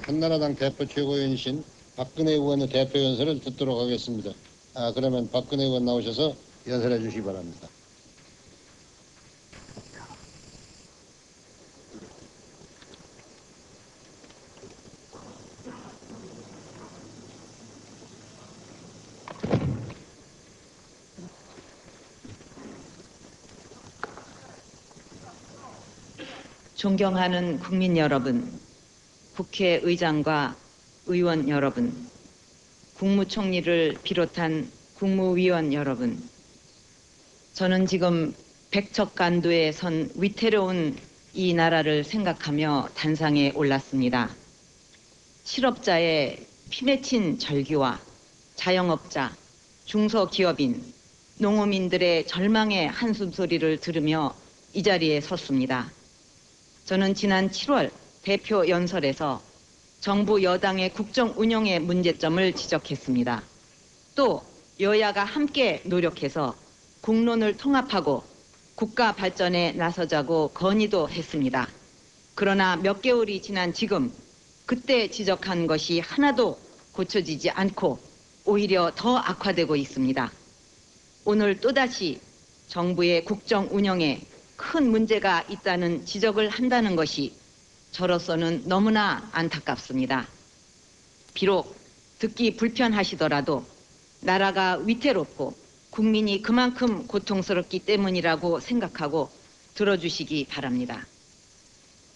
한나라당 대표 최고위원이신 박근혜 의원의 대표 연설을 듣도록 하겠습니다. 그러면 박근혜 의원 나오셔서 연설해 주시기 바랍니다. 존경하는 국민 여러분, 국회의장과 의원 여러분, 국무총리를 비롯한 국무위원 여러분, 저는 지금 백척간도에 선 위태로운 이 나라를 생각하며 단상에 올랐습니다. 실업자의 피맺힌 절규와 자영업자, 중소기업인, 농어민들의 절망의 한숨소리를 들으며 이 자리에 섰습니다. 저는 지난 7월 대표 연설에서 정부 여당의 국정 운영의 문제점을 지적했습니다. 또 여야가 함께 노력해서 국론을 통합하고 국가 발전에 나서자고 건의도 했습니다. 그러나 몇 개월이 지난 지금 그때 지적한 것이 하나도 고쳐지지 않고 오히려 더 악화되고 있습니다. 오늘 또다시 정부의 국정 운영에 큰 문제가 있다는 지적을 한다는 것이 저로서는 너무나 안타깝습니다. 비록 듣기 불편하시더라도 나라가 위태롭고 국민이 그만큼 고통스럽기 때문이라고 생각하고 들어주시기 바랍니다.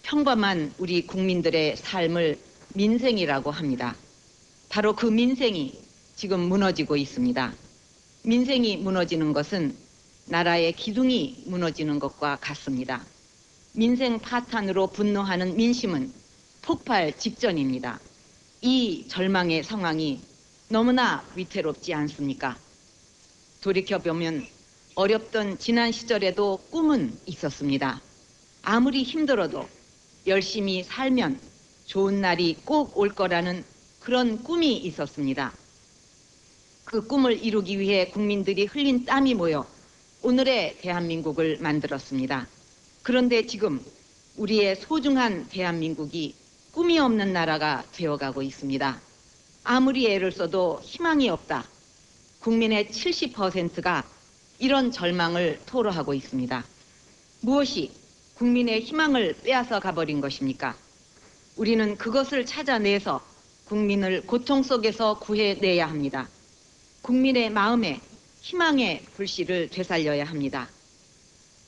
평범한 우리 국민들의 삶을 민생이라고 합니다. 바로 그 민생이 지금 무너지고 있습니다. 민생이 무너지는 것은 나라의 기둥이 무너지는 것과 같습니다. 민생 파탄으로 분노하는 민심은 폭발 직전입니다. 이 절망의 상황이 너무나 위태롭지 않습니까? 돌이켜보면 어렵던 지난 시절에도 꿈은 있었습니다. 아무리 힘들어도 열심히 살면 좋은 날이 꼭 올 거라는 그런 꿈이 있었습니다. 그 꿈을 이루기 위해 국민들이 흘린 땀이 모여 오늘의 대한민국을 만들었습니다. 그런데 지금 우리의 소중한 대한민국이 꿈이 없는 나라가 되어가고 있습니다. 아무리 애를 써도 희망이 없다. 국민의 70%가 이런 절망을 토로하고 있습니다. 무엇이 국민의 희망을 빼앗아 가버린 것입니까? 우리는 그것을 찾아내서 국민을 고통 속에서 구해내야 합니다. 국민의 마음에 희망의 불씨를 되살려야 합니다.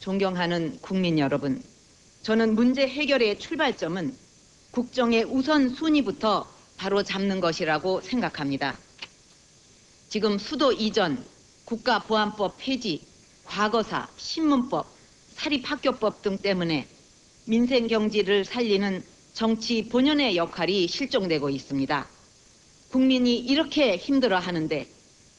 존경하는 국민 여러분, 저는 문제 해결의 출발점은 국정의 우선순위부터 바로 잡는 것이라고 생각합니다. 지금 수도 이전, 국가보안법 폐지, 과거사, 신문법, 사립학교법 등 때문에 민생경제를 살리는 정치 본연의 역할이 실종되고 있습니다. 국민이 이렇게 힘들어하는데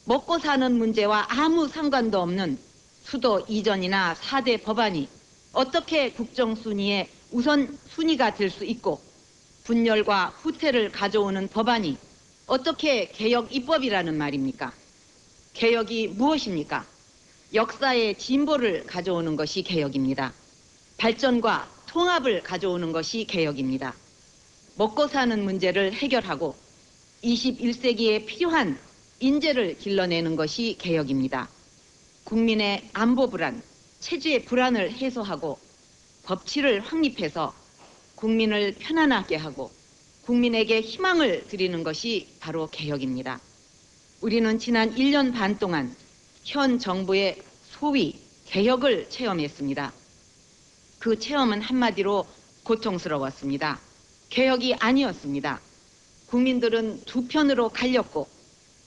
먹고 사는 문제와 아무 상관도 없는 수도 이전이나 4대 법안이 어떻게 국정순위의 우선순위가 될 수 있고 분열과 후퇴를 가져오는 법안이 어떻게 개혁 입법이라는 말입니까? 개혁이 무엇입니까? 역사의 진보를 가져오는 것이 개혁입니다. 발전과 통합을 가져오는 것이 개혁입니다. 먹고 사는 문제를 해결하고 21세기에 필요한 인재를 길러내는 것이 개혁입니다. 국민의 안보 불안, 체제의 불안을 해소하고 법치를 확립해서 국민을 편안하게 하고 국민에게 희망을 드리는 것이 바로 개혁입니다. 우리는 지난 1년 반 동안 현 정부의 소위 개혁을 체험했습니다. 그 체험은 한마디로 고통스러웠습니다. 개혁이 아니었습니다. 국민들은 두 편으로 갈렸고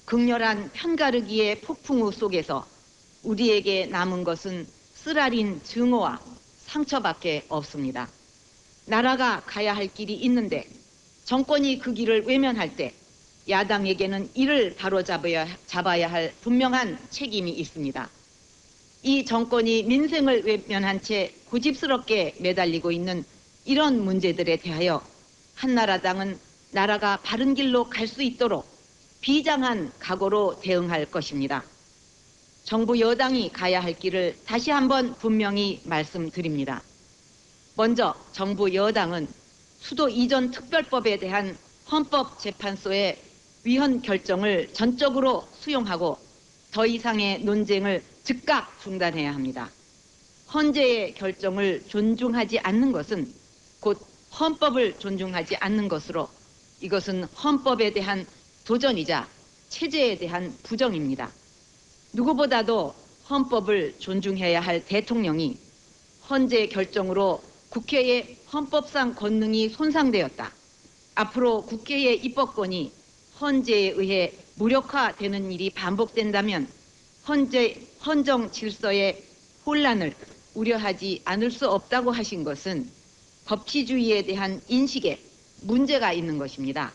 극렬한 편가르기의 폭풍우 속에서 우리에게 남은 것은 쓰라린 증오와 상처밖에 없습니다. 나라가 가야 할 길이 있는데 정권이 그 길을 외면할 때 야당에게는 이를 바로잡아야 할 분명한 책임이 있습니다. 이 정권이 민생을 외면한 채 고집스럽게 매달리고 있는 이런 문제들에 대하여 한나라당은 나라가 바른 길로 갈 수 있도록 비장한 각오로 대응할 것입니다. 정부 여당이 가야 할 길을 다시 한번 분명히 말씀드립니다. 먼저 정부 여당은 수도 이전 특별법에 대한 헌법재판소의 위헌 결정을 전적으로 수용하고 더 이상의 논쟁을 즉각 중단해야 합니다. 헌재의 결정을 존중하지 않는 것은 곧 헌법을 존중하지 않는 것으로 이것은 헌법에 대한 도전이자 체제에 대한 부정입니다. 누구보다도 헌법을 존중해야 할 대통령이 헌재 결정으로 국회의 헌법상 권능이 손상되었다. 앞으로 국회의 입법권이 헌재에 의해 무력화되는 일이 반복된다면 헌정 질서의 혼란을 우려하지 않을 수 없다고 하신 것은 법치주의에 대한 인식에 문제가 있는 것입니다.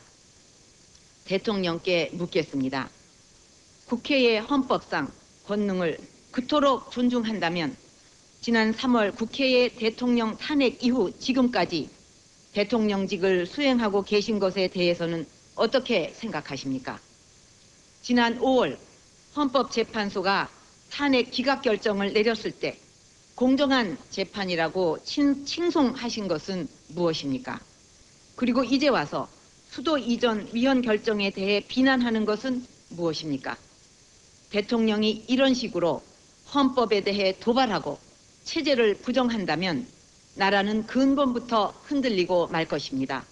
대통령께 묻겠습니다. 국회의 헌법상 권능을 그토록 존중한다면 지난 3월 국회의 대통령 탄핵 이후 지금까지 대통령직을 수행하고 계신 것에 대해서는 어떻게 생각하십니까? 지난 5월 헌법재판소가 탄핵 기각 결정을 내렸을 때 공정한 재판이라고 칭송하신 것은 무엇입니까? 그리고 이제 와서 수도 이전 위헌 결정에 대해 비난하는 것은 무엇입니까? 대통령이 이런 식으로 헌법에 대해 도발하고 체제를 부정한다면 나라는 근본부터 흔들리고 말 것입니다.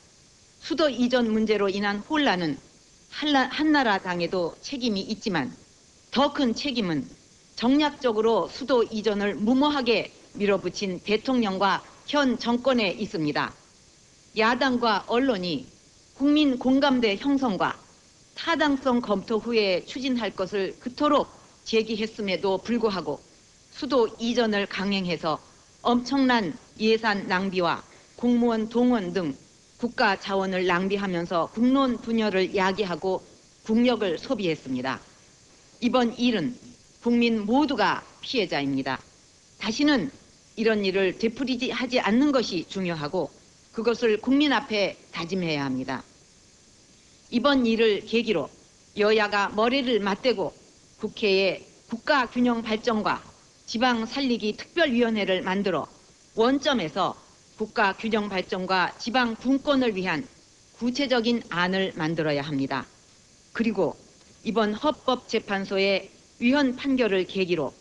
수도 이전 문제로 인한 혼란은 한나라당에도 책임이 있지만 더 큰 책임은 정략적으로 수도 이전을 무모하게 밀어붙인 대통령과 현 정권에 있습니다. 야당과 언론이 국민 공감대 형성과 타당성 검토 후에 추진할 것을 그토록 제기했음에도 불구하고 수도 이전을 강행해서 엄청난 예산 낭비와 공무원 동원 등 국가 자원을 낭비하면서 국론 분열을 야기하고 국력을 소비했습니다. 이번 일은 국민 모두가 피해자입니다. 다시는 이런 일을 되풀이하지 않는 것이 중요하고 그것을 국민 앞에 다짐해야 합니다. 이번 일을 계기로 여야가 머리를 맞대고 국회에 국가균형 발전과 지방 살리기 특별위원회를 만들어 원점에서 국가균형 발전과 지방 분권을 위한 구체적인 안을 만들어야 합니다. 그리고 이번 헌법재판소의 위헌 판결을 계기로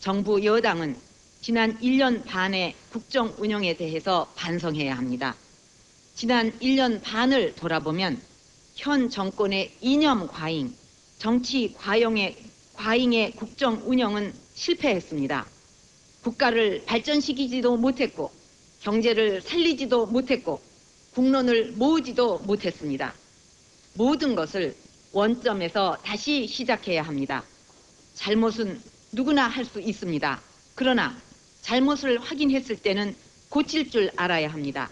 정부 여당은 지난 1년 반의 국정 운영에 대해서 반성해야 합니다. 지난 1년 반을 돌아보면 현 정권의 이념 과잉, 정치 과잉의 국정 운영은 실패했습니다. 국가를 발전시키지도 못했고 경제를 살리지도 못했고 국론을 모으지도 못했습니다. 모든 것을 원점에서 다시 시작해야 합니다. 잘못은 누구나 할 수 있습니다. 그러나 잘못을 확인했을 때는 고칠 줄 알아야 합니다.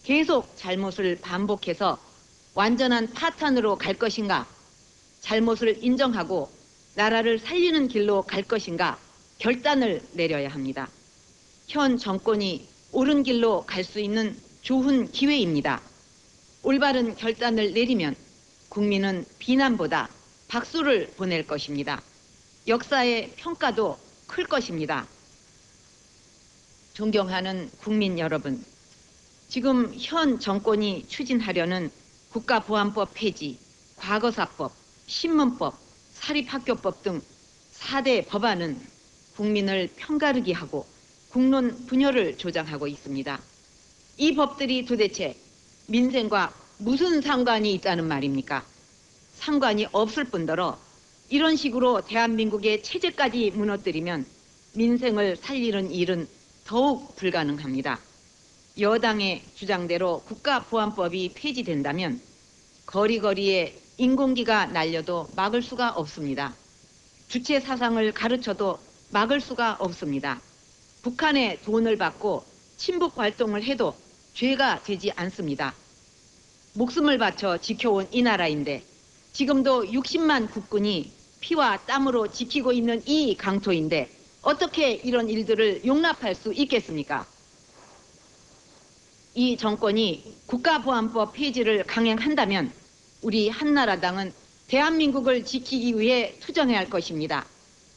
계속 잘못을 반복해서 완전한 파탄으로 갈 것인가, 잘못을 인정하고 나라를 살리는 길로 갈 것인가 결단을 내려야 합니다. 현 정권이 옳은 길로 갈 수 있는 좋은 기회입니다. 올바른 결단을 내리면 국민은 비난보다 박수를 보낼 것입니다. 역사의 평가도 클 것입니다. 존경하는 국민 여러분, 지금 현 정권이 추진하려는 국가보안법 폐지, 과거사법, 신문법, 사립학교법 등 4대 법안은 국민을 편가르기 하고 국론 분열을 조장하고 있습니다. 이 법들이 도대체 민생과 무슨 상관이 있다는 말입니까? 상관이 없을 뿐더러 이런 식으로 대한민국의 체제까지 무너뜨리면 민생을 살리는 일은 더욱 불가능합니다. 여당의 주장대로 국가보안법이 폐지된다면 거리거리에 인공기가 날려도 막을 수가 없습니다. 주체 사상을 가르쳐도 막을 수가 없습니다. 북한의 돈을 받고 친북 활동을 해도 죄가 되지 않습니다. 목숨을 바쳐 지켜온 이 나라인데 지금도 60만 국군이 피와 땀으로 지키고 있는 이 강토인데 어떻게 이런 일들을 용납할 수 있겠습니까? 이 정권이 국가보안법 폐지를 강행한다면 우리 한나라당은 대한민국을 지키기 위해 투쟁해야 할 것입니다.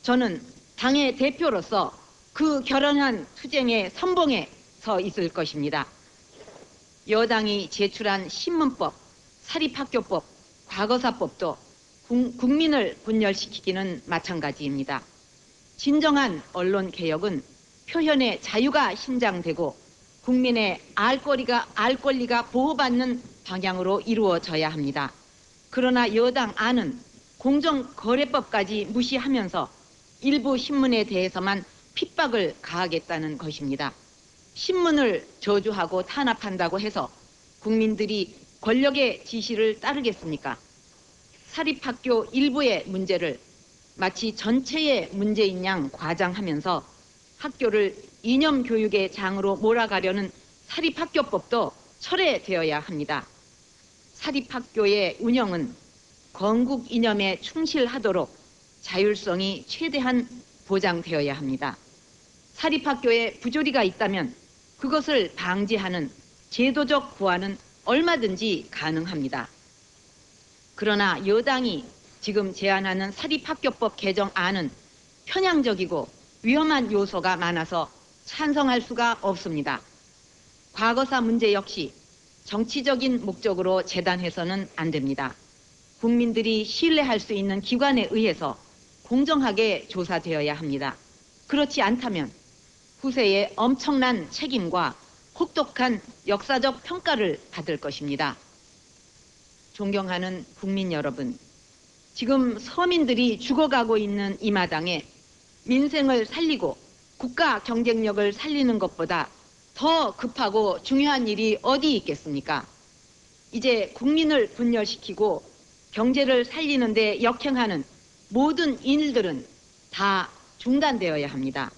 저는 당의 대표로서 그 결연한 투쟁의 선봉에 서 있을 것입니다. 여당이 제출한 신문법, 사립학교법, 과거사법도 국민을 분열시키기는 마찬가지입니다. 진정한 언론 개혁은 표현의 자유가 신장되고 국민의 알 권리가 보호받는 방향으로 이루어져야 합니다. 그러나 여당 안은 공정거래법까지 무시하면서 일부 신문에 대해서만 핍박을 가하겠다는 것입니다. 신문을 저주하고 탄압한다고 해서 국민들이 권력의 지시를 따르겠습니까? 사립학교 일부의 문제를 마치 전체의 문제인 양 과장하면서 학교를 이념 교육의 장으로 몰아가려는 사립학교법도 철회되어야 합니다. 사립학교의 운영은 건국 이념에 충실하도록 자율성이 최대한 보장되어야 합니다. 사립학교에 부조리가 있다면 그것을 방지하는 제도적 보완은 얼마든지 가능합니다. 그러나 여당이 지금 제안하는 사립학교법 개정안은 편향적이고 위험한 요소가 많아서 찬성할 수가 없습니다. 과거사 문제 역시 정치적인 목적으로 재단해서는 안 됩니다. 국민들이 신뢰할 수 있는 기관에 의해서 공정하게 조사되어야 합니다. 그렇지 않다면 후세에 엄청난 책임과 혹독한 역사적 평가를 받을 것입니다. 존경하는 국민 여러분, 지금 서민들이 죽어가고 있는 이 마당에 민생을 살리고 국가 경쟁력을 살리는 것보다 더 급하고 중요한 일이 어디 있겠습니까? 이제 국민을 분열시키고 경제를 살리는 데 역행하는 모든 일들은 다 중단되어야 합니다.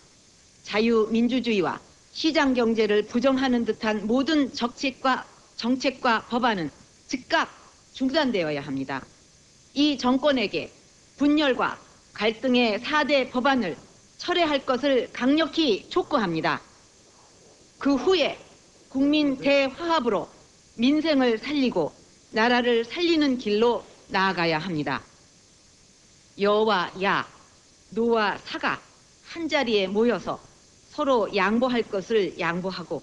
자유민주주의와 시장경제를 부정하는 듯한 모든 정책과 법안은 즉각 중단되어야 합니다. 이 정권에게 분열과 갈등의 4대 법안을 철회할 것을 강력히 촉구합니다. 그 후에 국민 대화합으로 민생을 살리고 나라를 살리는 길로 나아가야 합니다. 여와 야, 노와 사가 한자리에 모여서 서로 양보할 것을 양보하고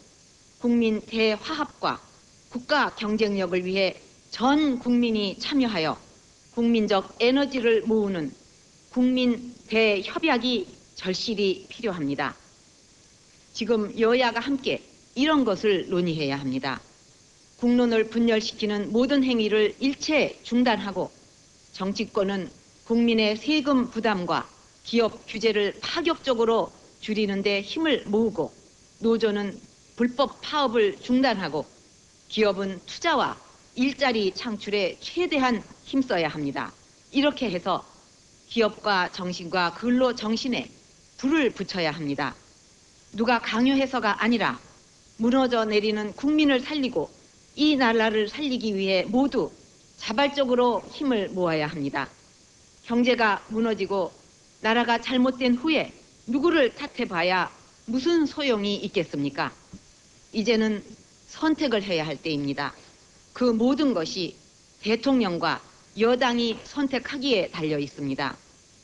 국민 대화합과 국가 경쟁력을 위해 전 국민이 참여하여 국민적 에너지를 모으는 국민 대협약이 절실히 필요합니다. 지금 여야가 함께 이런 것을 논의해야 합니다. 국론을 분열시키는 모든 행위를 일체 중단하고 정치권은 국민의 세금 부담과 기업 규제를 파격적으로 줄이는 데 힘을 모으고 노조는 불법 파업을 중단하고 기업은 투자와 일자리 창출에 최대한 힘써야 합니다. 이렇게 해서 기업과 정신과 근로 정신에 불을 붙여야 합니다. 누가 강요해서가 아니라 무너져 내리는 국민을 살리고 이 나라를 살리기 위해 모두 자발적으로 힘을 모아야 합니다. 경제가 무너지고 나라가 잘못된 후에 누구를 탓해봐야 무슨 소용이 있겠습니까? 이제는 선택을 해야 할 때입니다. 그 모든 것이 대통령과 여당이 선택하기에 달려 있습니다.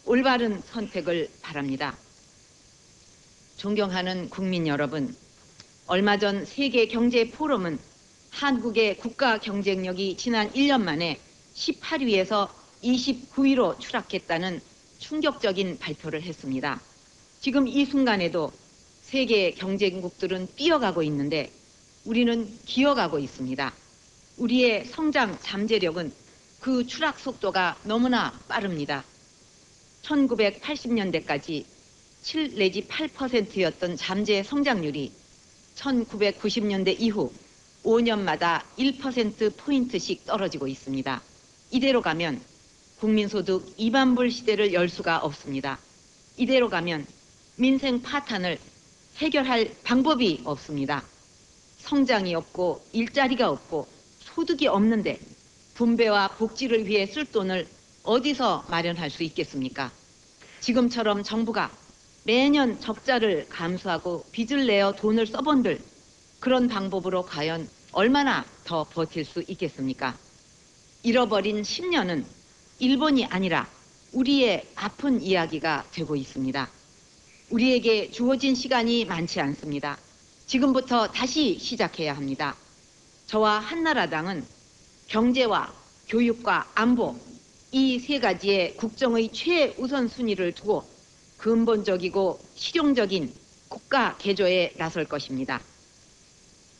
올바른 선택을 바랍니다. 존경하는 국민 여러분, 얼마 전 세계경제포럼은 한국의 국가 경쟁력이 지난 1년 만에 18위에서 29위로 추락했다는 충격적인 발표를 했습니다. 지금 이 순간에도 세계 경쟁국들은 뛰어가고 있는데 우리는 기어가고 있습니다. 우리의 성장 잠재력은 그 추락 속도가 너무나 빠릅니다. 1980년대까지 7 내지 8%였던 잠재 성장률이 1990년대 이후 5년마다 1%포인트씩 떨어지고 있습니다. 이대로 가면 국민소득 2만 불 시대를 열 수가 없습니다. 이대로 가면 민생 파탄을 해결할 방법이 없습니다. 성장이 없고 일자리가 없고 소득이 없는데 분배와 복지를 위해 쓸 돈을 어디서 마련할 수 있겠습니까? 지금처럼 정부가 매년 적자를 감수하고 빚을 내어 돈을 써본들 그런 방법으로 과연 얼마나 더 버틸 수 있겠습니까? 잃어버린 10년은 일본이 아니라 우리의 아픈 이야기가 되고 있습니다. 우리에게 주어진 시간이 많지 않습니다. 지금부터 다시 시작해야 합니다. 저와 한나라당은 경제와 교육과 안보 이 세 가지의 국정의 최우선 순위를 두고 근본적이고 실용적인 국가 개조에 나설 것입니다.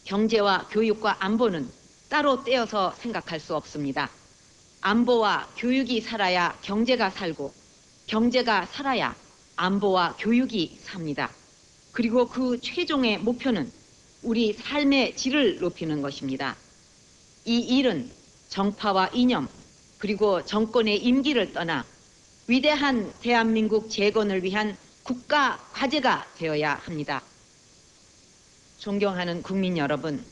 경제와 교육과 안보는 따로 떼어서 생각할 수 없습니다. 안보와 교육이 살아야 경제가 살고 경제가 살아야 안보와 교육이 삽니다. 그리고 그 최종의 목표는 우리 삶의 질을 높이는 것입니다. 이 일은 정파와 이념 그리고 정권의 임기를 떠나 위대한 대한민국 재건을 위한 국가 과제가 되어야 합니다. 존경하는 국민 여러분,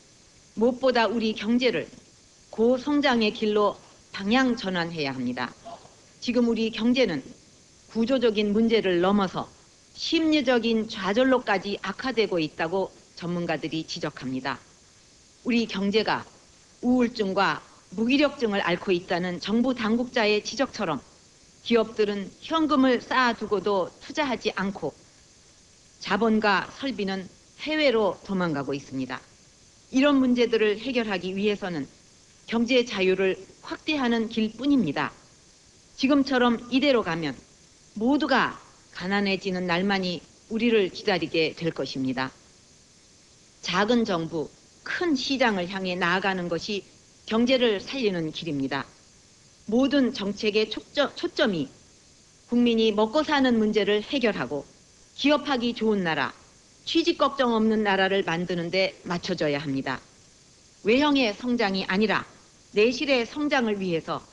무엇보다 우리 경제를 고성장의 길로 방향 전환해야 합니다. 지금 우리 경제는 구조적인 문제를 넘어서 심리적인 좌절로까지 악화되고 있다고 전문가들이 지적합니다. 우리 경제가 우울증과 무기력증을 앓고 있다는 정부 당국자의 지적처럼 기업들은 현금을 쌓아두고도 투자하지 않고 자본과 설비는 해외로 도망가고 있습니다. 이런 문제들을 해결하기 위해서는 경제 자유를 확대하는 길뿐입니다. 지금처럼 이대로 가면 모두가 가난해지는 날만이 우리를 기다리게 될 것입니다. 작은 정부, 큰 시장을 향해 나아가는 것이 경제를 살리는 길입니다. 모든 정책의 초점이 국민이 먹고 사는 문제를 해결하고 기업하기 좋은 나라, 취직 걱정 없는 나라를 만드는 데 맞춰져야 합니다. 외형의 성장이 아니라 내실의 성장을 위해서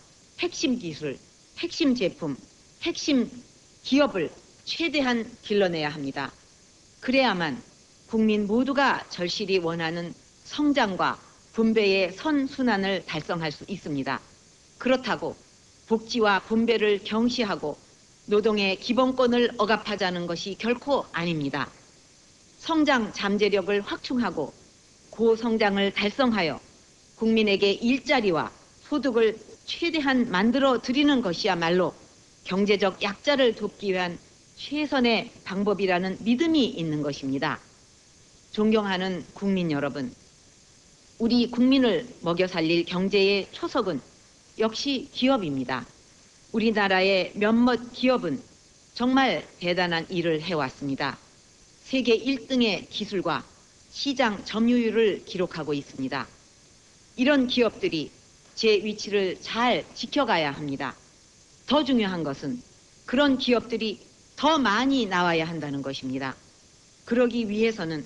핵심 기술, 핵심 제품, 핵심 기업을 최대한 길러내야 합니다. 그래야만 국민 모두가 절실히 원하는 성장과 분배의 선순환을 달성할 수 있습니다. 그렇다고 복지와 분배를 경시하고 노동의 기본권을 억압하자는 것이 결코 아닙니다. 성장 잠재력을 확충하고 고성장을 달성하여 국민에게 일자리와 소득을 최대한 만들어 드리는 것이야말로 경제적 약자를 돕기 위한 최선의 방법이라는 믿음이 있는 것입니다. 존경하는 국민 여러분, 우리 국민을 먹여 살릴 경제의 초석은 역시 기업입니다. 우리나라의 몇몇 기업은 정말 대단한 일을 해왔습니다. 세계 1등의 기술과 시장 점유율을 기록하고 있습니다. 이런 기업들이 제 위치를 잘 지켜가야 합니다. 더 중요한 것은 그런 기업들이 더 많이 나와야 한다는 것입니다. 그러기 위해서는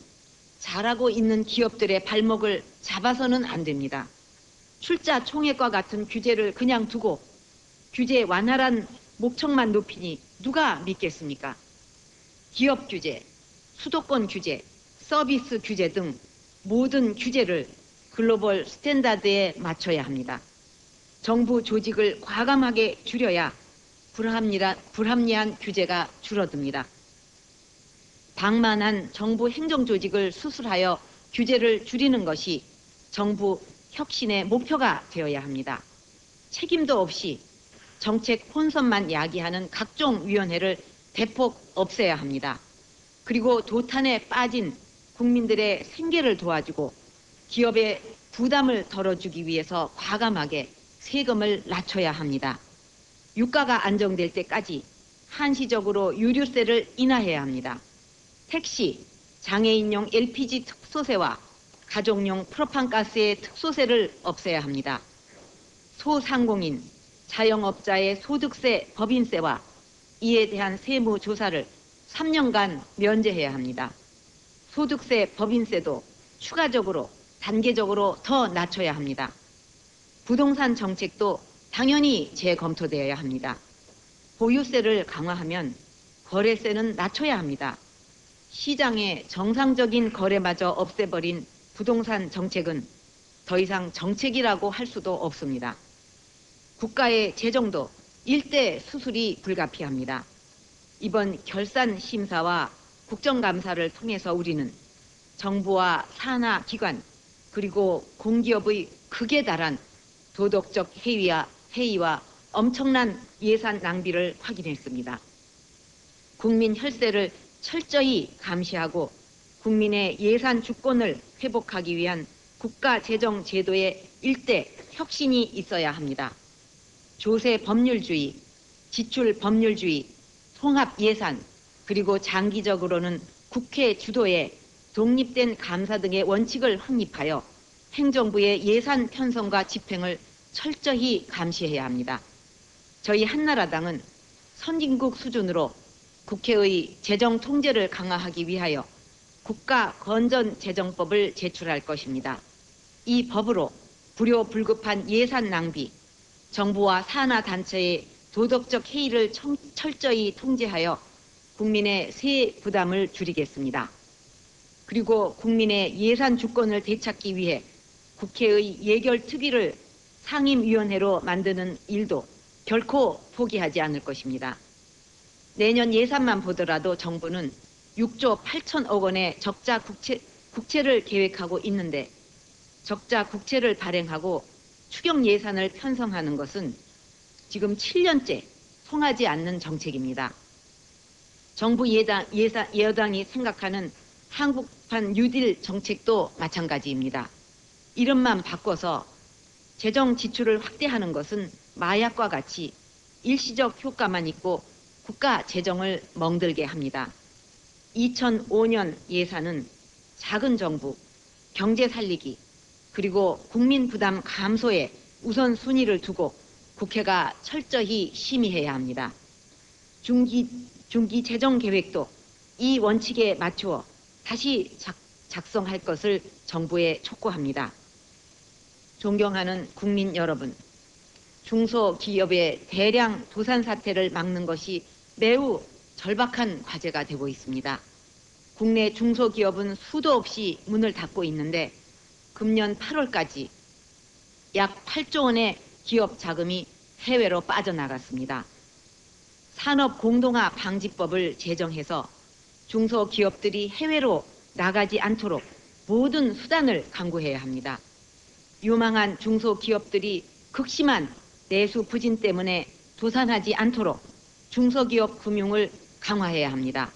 잘하고 있는 기업들의 발목을 잡아서는 안 됩니다. 출자 총액과 같은 규제를 그냥 두고 규제 완화란 목청만 높이니 누가 믿겠습니까? 기업 규제, 수도권 규제, 서비스 규제 등 모든 규제를 글로벌 스탠다드에 맞춰야 합니다. 정부 조직을 과감하게 줄여야 불합리한 규제가 줄어듭니다. 방만한 정부 행정조직을 수술하여 규제를 줄이는 것이 정부 혁신의 목표가 되어야 합니다. 책임도 없이 정책 혼선만 야기하는 각종 위원회를 대폭 없애야 합니다. 그리고 도탄에 빠진 국민들의 생계를 도와주고 기업의 부담을 덜어주기 위해서 과감하게 세금을 낮춰야 합니다. 유가가 안정될 때까지 한시적으로 유류세를 인하해야 합니다. 택시, 장애인용 LPG 특소세와 가족용 프로판가스의 특소세를 없애야 합니다. 소상공인, 자영업자의 소득세, 법인세와 이에 대한 세무조사를 3년간 면제해야 합니다. 소득세, 법인세도 추가적으로, 단계적으로 더 낮춰야 합니다. 부동산 정책도 당연히 재검토되어야 합니다. 보유세를 강화하면 거래세는 낮춰야 합니다. 시장의 정상적인 거래마저 없애버린 부동산 정책은 더 이상 정책이라고 할 수도 없습니다. 국가의 재정도 일대 수술이 불가피합니다. 이번 결산 심사와 국정감사를 통해서 우리는 정부와 산하 기관 그리고 공기업의 극에 달한 도덕적 해이와 엄청난 예산 낭비를 확인했습니다. 국민 혈세를 철저히 감시하고 국민의 예산 주권을 회복하기 위한 국가 재정 제도의 일대 혁신이 있어야 합니다. 조세 법률주의, 지출 법률주의, 통합 예산, 그리고 장기적으로는 국회 주도의 독립된 감사 등의 원칙을 확립하여 행정부의 예산 편성과 집행을 철저히 감시해야 합니다. 저희 한나라당은 선진국 수준으로 국회의 재정 통제를 강화하기 위하여 국가건전재정법을 제출할 것입니다. 이 법으로 불효불급한 예산 낭비, 정부와 산하단체의 도덕적 해이를 철저히 통제하여 국민의 세액 부담을 줄이겠습니다. 그리고 국민의 예산 주권을 되찾기 위해 국회의 예결특위를 상임위원회로 만드는 일도 결코 포기하지 않을 것입니다. 내년 예산만 보더라도 정부는 6조 8천억 원의 적자 국채를 계획하고 있는데 적자 국채를 발행하고 추경 예산을 편성하는 것은 지금 7년째 통하지 않는 정책입니다. 정부 여당이 생각하는 한국판 뉴딜 정책도 마찬가지입니다. 이름만 바꿔서 재정 지출을 확대하는 것은 마약과 같이 일시적 효과만 있고 국가 재정을 멍들게 합니다. 2005년 예산은 작은 정부, 경제 살리기, 그리고 국민 부담 감소에 우선순위를 두고 국회가 철저히 심의해야 합니다. 중기 재정 계획도 이 원칙에 맞추어 다시 작성할 것을 정부에 촉구합니다. 존경하는 국민 여러분, 중소기업의 대량 도산 사태를 막는 것이 매우 절박한 과제가 되고 있습니다. 국내 중소기업은 수도 없이 문을 닫고 있는데 금년 8월까지 약 8조 원의 기업 자금이 해외로 빠져나갔습니다. 산업공동화 방지법을 제정해서 중소기업들이 해외로 나가지 않도록 모든 수단을 강구해야 합니다. 유망한 중소기업들이 극심한 내수 부진 때문에 도산하지 않도록 중소기업 금융을 강화해야 합니다.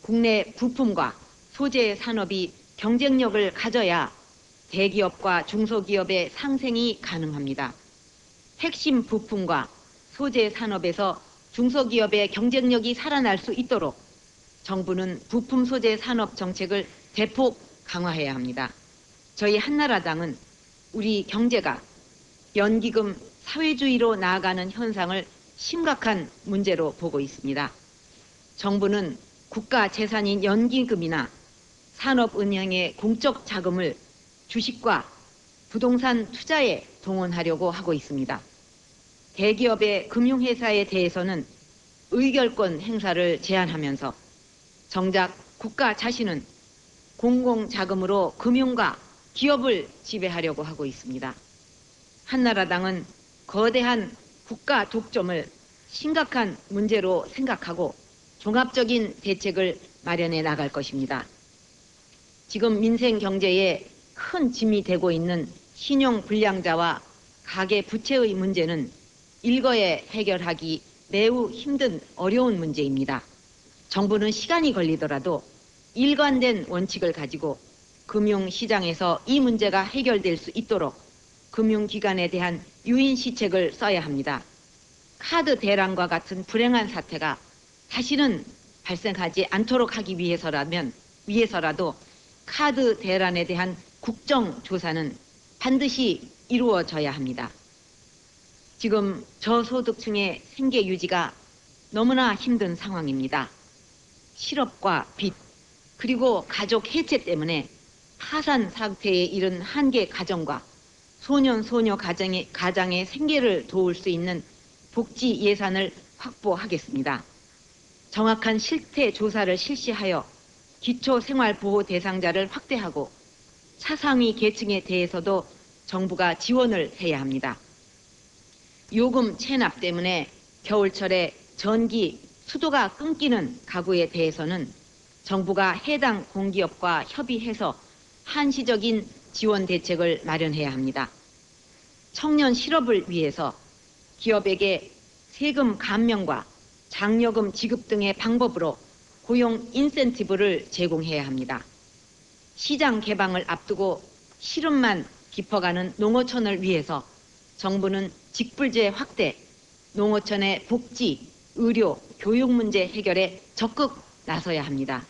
국내 부품과 소재 산업이 경쟁력을 가져야 대기업과 중소기업의 상생이 가능합니다. 핵심 부품과 소재 산업에서 중소기업의 경쟁력이 살아날 수 있도록 정부는 부품 소재 산업 정책을 대폭 강화해야 합니다. 저희 한나라당은 우리 경제가 연기금 사회주의로 나아가는 현상을 심각한 문제로 보고 있습니다. 정부는 국가 재산인 연기금이나 산업은행의 공적 자금을 주식과 부동산 투자에 동원하려고 하고 있습니다. 대기업의 금융회사에 대해서는 의결권 행사를 제한하면서 정작 국가 자신은 공공자금으로 금융과 기업을 지배하려고 하고 있습니다. 한나라당은 거대한 국가 독점을 심각한 문제로 생각하고 종합적인 대책을 마련해 나갈 것입니다. 지금 민생 경제에 큰 짐이 되고 있는 신용 불량자와 가계 부채의 문제는 일거에 해결하기 매우 힘든 어려운 문제입니다. 정부는 시간이 걸리더라도 일관된 원칙을 가지고 금융시장에서 이 문제가 해결될 수 있도록 금융기관에 대한 유인시책을 써야 합니다. 카드 대란과 같은 불행한 사태가 다시는 발생하지 않도록 하기 위해서라도 카드 대란에 대한 국정조사는 반드시 이루어져야 합니다. 지금 저소득층의 생계 유지가 너무나 힘든 상황입니다. 실업과 빚, 그리고 가족 해체 때문에 파산 상태에 이른 한 개 가정과 소년, 소녀 가장의 생계를 도울 수 있는 복지 예산을 확보하겠습니다. 정확한 실태 조사를 실시하여 기초생활보호 대상자를 확대하고 차상위 계층에 대해서도 정부가 지원을 해야 합니다. 요금 체납 때문에 겨울철에 전기, 수도가 끊기는 가구에 대해서는 정부가 해당 공기업과 협의해서 한시적인 지원 대책을 마련해야 합니다. 청년 실업을 위해서 기업에게 세금 감면과 장려금 지급 등의 방법으로 고용 인센티브를 제공해야 합니다. 시장 개방을 앞두고 시름만 깊어가는 농어촌을 위해서 정부는 직불제 확대, 농어촌의 복지, 의료, 교육 문제 해결에 적극 나서야 합니다.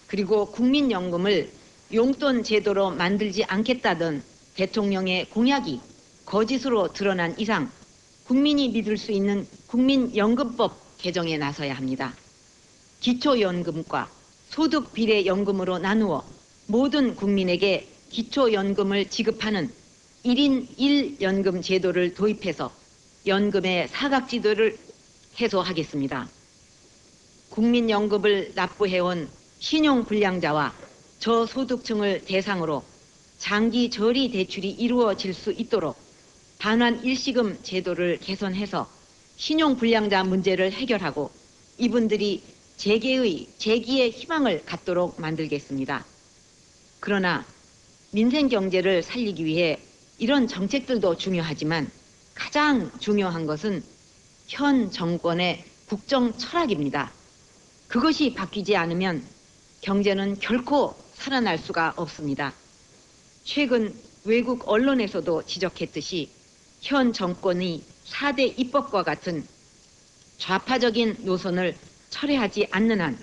그리고 국민연금을 용돈 제도로 만들지 않겠다던 대통령의 공약이 거짓으로 드러난 이상 국민이 믿을 수 있는 국민연금법 개정에 나서야 합니다. 기초연금과 소득비례연금으로 나누어 모든 국민에게 기초연금을 지급하는 1인 1연금 제도를 도입해서 연금의 사각지대를 해소하겠습니다. 국민연금을 납부해온 신용불량자와 저소득층을 대상으로 장기 저리 대출이 이루어질 수 있도록 반환 일시금 제도를 개선해서 신용불량자 문제를 해결하고 이분들이 재기의 희망을 갖도록 만들겠습니다. 그러나 민생경제를 살리기 위해 이런 정책들도 중요하지만 가장 중요한 것은 현 정권의 국정 철학입니다. 그것이 바뀌지 않으면 경제는 결코 살아날 수가 없습니다. 최근 외국 언론에서도 지적했듯이 현 정권이 4대 입법과 같은 좌파적인 노선을 철회하지 않는 한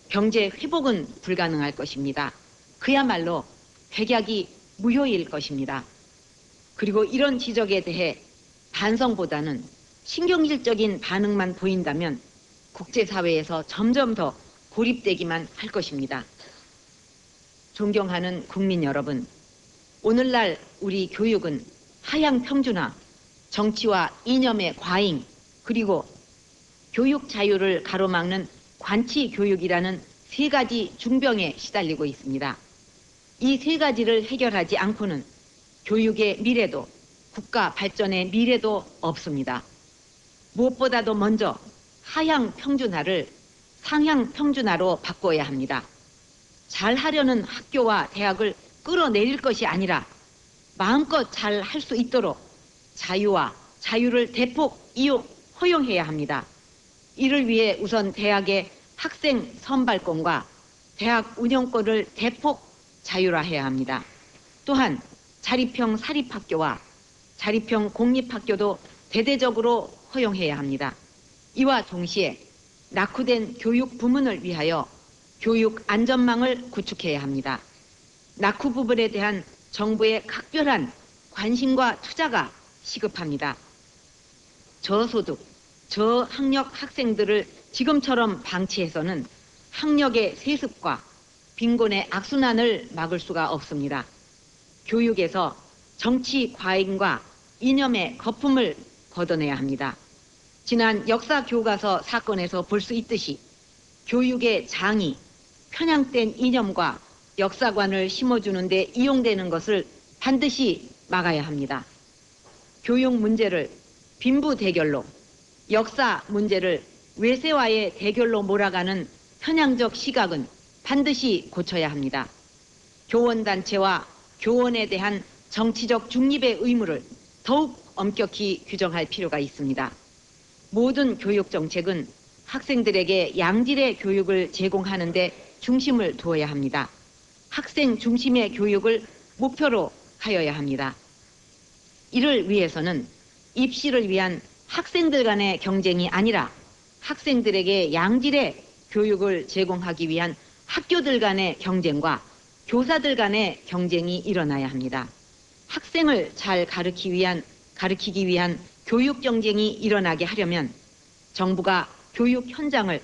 경제 회복은 불가능할 것입니다. 그야말로 백약이 무효일 것입니다. 그리고 이런 지적에 대해 반성보다는 신경질적인 반응만 보인다면 국제사회에서 점점 더 고립되기만 할 것입니다. 존경하는 국민 여러분, 오늘날 우리 교육은 하향 평준화, 정치와 이념의 과잉, 그리고 교육 자유를 가로막는 관치 교육이라는 세 가지 중병에 시달리고 있습니다. 이 세 가지를 해결하지 않고는 교육의 미래도 국가 발전의 미래도 없습니다. 무엇보다도 먼저 하향 평준화를 상향 평준화로 바꿔야 합니다. 잘하려는 학교와 대학을 끌어내릴 것이 아니라 마음껏 잘 할 수 있도록 자유와 자유를 대폭 허용해야 합니다. 이를 위해 우선 대학의 학생 선발권과 대학 운영권을 대폭 자율화해야 합니다. 또한 자립형 사립학교와 자립형 공립학교도 대대적으로 허용해야 합니다. 이와 동시에 낙후된 교육 부문을 위하여 교육 안전망을 구축해야 합니다. 낙후 부분에 대한 정부의 각별한 관심과 투자가 시급합니다. 저소득, 저학력 학생들을 지금처럼 방치해서는 학력의 세습과 빈곤의 악순환을 막을 수가 없습니다. 교육에서 정치 과잉과 이념의 거품을 걷어내야 합니다. 지난 역사 교과서 사건에서 볼 수 있듯이 교육의 장이 편향된 이념과 역사관을 심어주는 데 이용되는 것을 반드시 막아야 합니다. 교육 문제를 빈부 대결로, 역사 문제를 외세와의 대결로 몰아가는 편향적 시각은 반드시 고쳐야 합니다. 교원단체와 교원에 대한 정치적 중립의 의무를 더욱 엄격히 규정할 필요가 있습니다. 모든 교육 정책은 학생들에게 양질의 교육을 제공하는 데 중심을 두어야 합니다. 학생 중심의 교육을 목표로 하여야 합니다. 이를 위해서는 입시를 위한 학생들 간의 경쟁이 아니라 학생들에게 양질의 교육을 제공하기 위한 학교들 간의 경쟁과 교사들 간의 경쟁이 일어나야 합니다. 학생을 잘 가르치기 위한 교육 경쟁이 일어나게 하려면 정부가 교육 현장을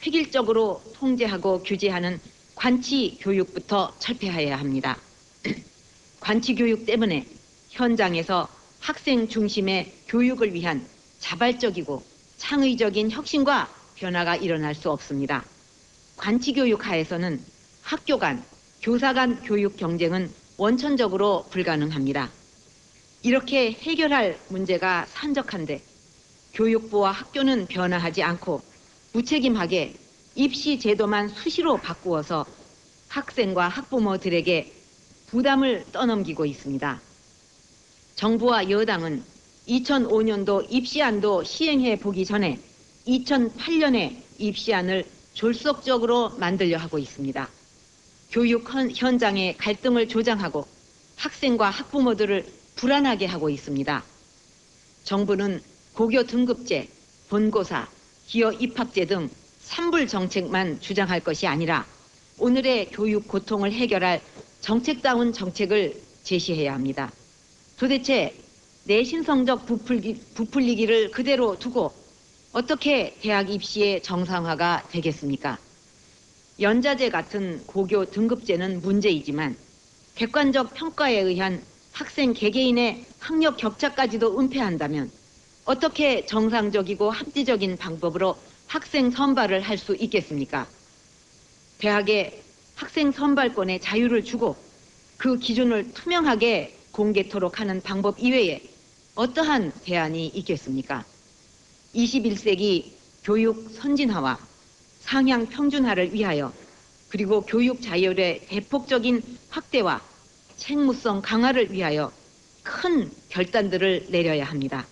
획일적으로 통제하고 규제하는 관치 교육부터 철폐해야 합니다. 관치 교육 때문에 현장에서 학생 중심의 교육을 위한 자발적이고 창의적인 혁신과 변화가 일어날 수 없습니다. 관치 교육 하에서는 학교 간, 교사 간 교육 경쟁은 원천적으로 불가능합니다. 이렇게 해결할 문제가 산적한데 교육부와 학교는 변화하지 않고 무책임하게 입시 제도만 수시로 바꾸어서 학생과 학부모들에게 부담을 떠넘기고 있습니다. 정부와 여당은 2005년도 입시안도 시행해 보기 전에 2008년에 입시안을 졸속적으로 만들려 하고 있습니다. 교육 현장의 갈등을 조장하고 학생과 학부모들을 불안하게 하고 있습니다. 정부는 고교 등급제, 본고사, 기여 입학제 등 산불 정책만 주장할 것이 아니라 오늘의 교육 고통을 해결할 정책다운 정책을 제시해야 합니다. 도대체 내신 성적 부풀리기를 그대로 두고 어떻게 대학 입시의 정상화가 되겠습니까? 연자제 같은 고교 등급제는 문제이지만 객관적 평가에 의한 학생 개개인의 학력 격차까지도 은폐한다면 어떻게 정상적이고 합리적인 방법으로 학생 선발을 할 수 있겠습니까? 대학에 학생 선발권의 자유를 주고 그 기준을 투명하게 공개토록 하는 방법 이외에 어떠한 대안이 있겠습니까? 21세기 교육 선진화와 상향 평준화를 위하여 그리고 교육 자율의 대폭적인 확대와 책무성 강화를 위하여 큰 결단들을 내려야 합니다.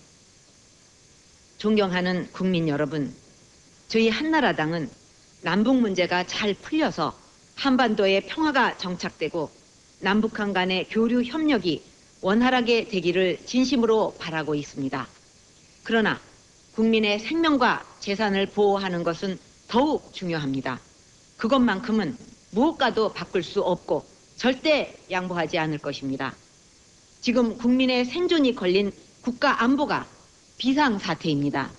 존경하는 국민 여러분, 저희 한나라당은 남북 문제가 잘 풀려서 한반도의 평화가 정착되고 남북한 간의 교류 협력이 원활하게 되기를 진심으로 바라고 있습니다. 그러나 국민의 생명과 재산을 보호하는 것은 더욱 중요합니다. 그것만큼은 무엇과도 바꿀 수 없고 절대 양보하지 않을 것입니다. 지금 국민의 생존이 걸린 국가 안보가 비상사태입니다.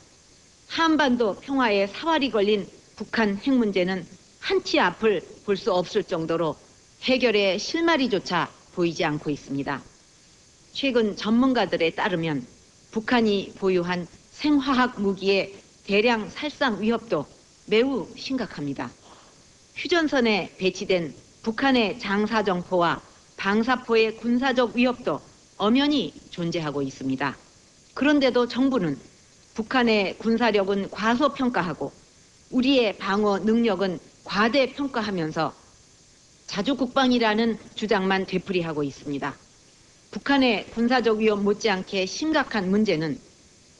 한반도 평화에 사활이 걸린 북한 핵 문제는 한치 앞을 볼 수 없을 정도로 해결의 실마리조차 보이지 않고 있습니다. 최근 전문가들에 따르면 북한이 보유한 생화학 무기의 대량 살상 위협도 매우 심각합니다. 휴전선에 배치된 북한의 장사정포와 방사포의 군사적 위협도 엄연히 존재하고 있습니다. 그런데도 정부는 북한의 군사력은 과소평가하고 우리의 방어 능력은 과대평가하면서 자주국방이라는 주장만 되풀이하고 있습니다. 북한의 군사적 위협 못지않게 심각한 문제는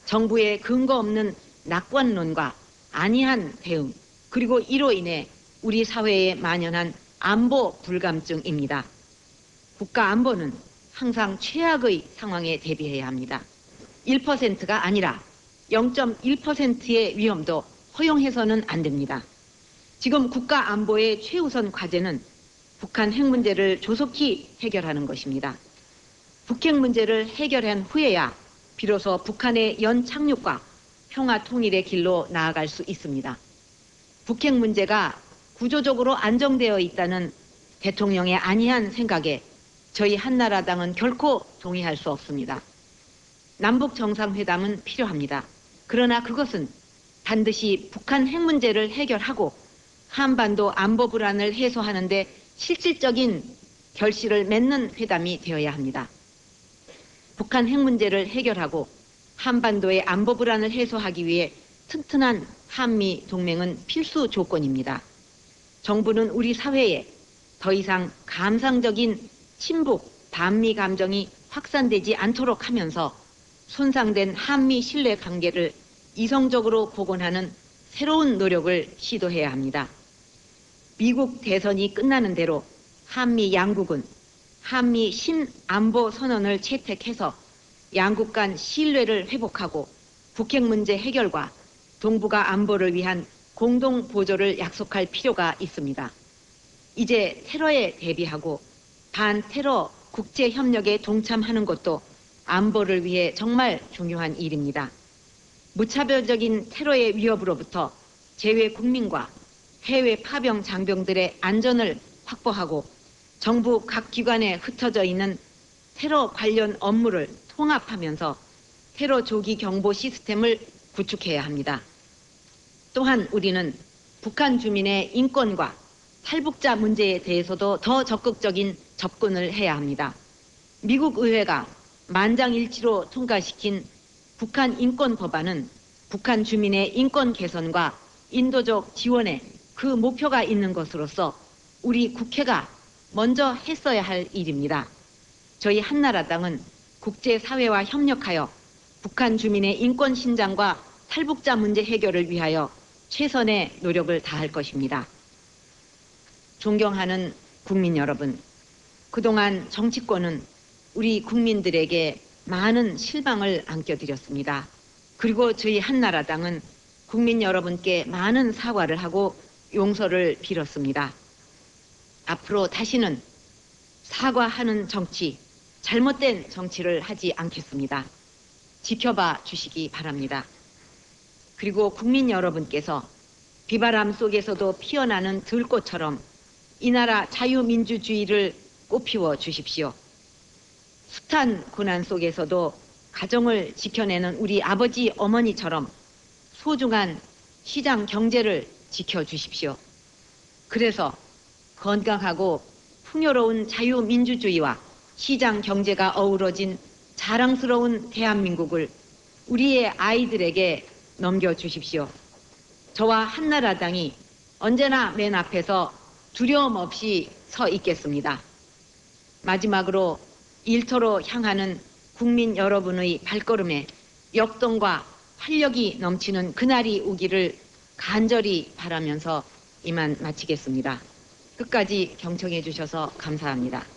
정부의 근거 없는 낙관론과 안이한 대응, 그리고 이로 인해 우리 사회에 만연한 안보 불감증입니다. 국가 안보는 항상 최악의 상황에 대비해야 합니다. 1%가 아니라 0.1%의 위험도 허용해서는 안 됩니다. 지금 국가 안보의 최우선 과제는 북한 핵 문제를 조속히 해결하는 것입니다. 북핵 문제를 해결한 후에야 비로소 북한의 연착륙과 평화 통일의 길로 나아갈 수 있습니다. 북핵 문제가 구조적으로 안정되어 있다는 대통령의 안이한 생각에 저희 한나라당은 결코 동의할 수 없습니다. 남북 정상회담은 필요합니다. 그러나 그것은 반드시 북한 핵 문제를 해결하고 한반도 안보 불안을 해소하는 데 실질적인 결실을 맺는 회담이 되어야 합니다. 북한 핵 문제를 해결하고 한반도의 안보 불안을 해소하기 위해 튼튼한 한미 동맹은 필수 조건입니다. 정부는 우리 사회에 더 이상 감상적인 친북, 반미 감정이 확산되지 않도록 하면서 손상된 한미 신뢰 관계를 이성적으로 복원하는 새로운 노력을 시도해야 합니다. 미국 대선이 끝나는 대로 한미 양국은 한미 신안보 선언을 채택해서 양국 간 신뢰를 회복하고 북핵 문제 해결과 동북아 안보를 위한 공동 보조를 약속할 필요가 있습니다. 이제 테러에 대비하고 반테러 국제협력에 동참하는 것도 안보를 위해 정말 중요한 일입니다. 무차별적인 테러의 위협으로부터 제외 국민과 해외 파병 장병들의 안전을 확보하고 정부 각 기관에 흩어져 있는 테러 관련 업무를 통합하면서 테러 조기 경보 시스템을 구축해야 합니다. 또한 우리는 북한 주민의 인권과 탈북자 문제에 대해서도 더 적극적인 접근을 해야 합니다. 미국 의회가 만장일치로 통과시킨 북한 인권 법안은 북한 주민의 인권 개선과 인도적 지원에 그 목표가 있는 것으로서 우리 국회가 먼저 했어야 할 일입니다. 저희 한나라당은 국제사회와 협력하여 북한 주민의 인권 신장과 탈북자 문제 해결을 위하여 최선의 노력을 다할 것입니다. 존경하는 국민 여러분, 그동안 정치권은 우리 국민들에게 많은 실망을 안겨드렸습니다. 그리고 저희 한나라당은 국민 여러분께 많은 사과를 하고 용서를 빌었습니다. 앞으로 다시는 사과하는 정치, 잘못된 정치를 하지 않겠습니다. 지켜봐 주시기 바랍니다. 그리고 국민 여러분께서 비바람 속에서도 피어나는 들꽃처럼 이 나라 자유민주주의를 꽃피워 주십시오. 숱한 고난 속에서도 가정을 지켜내는 우리 아버지 어머니처럼 소중한 시장 경제를 지켜주십시오. 그래서 건강하고 풍요로운 자유민주주의와 시장 경제가 어우러진 자랑스러운 대한민국을 우리의 아이들에게 넘겨주십시오. 저와 한나라당이 언제나 맨 앞에서 두려움 없이 서 있겠습니다. 마지막으로 일터로 향하는 국민 여러분의 발걸음에 역동과 활력이 넘치는 그날이 오기를 간절히 바라면서 이만 마치겠습니다. 끝까지 경청해 주셔서 감사합니다.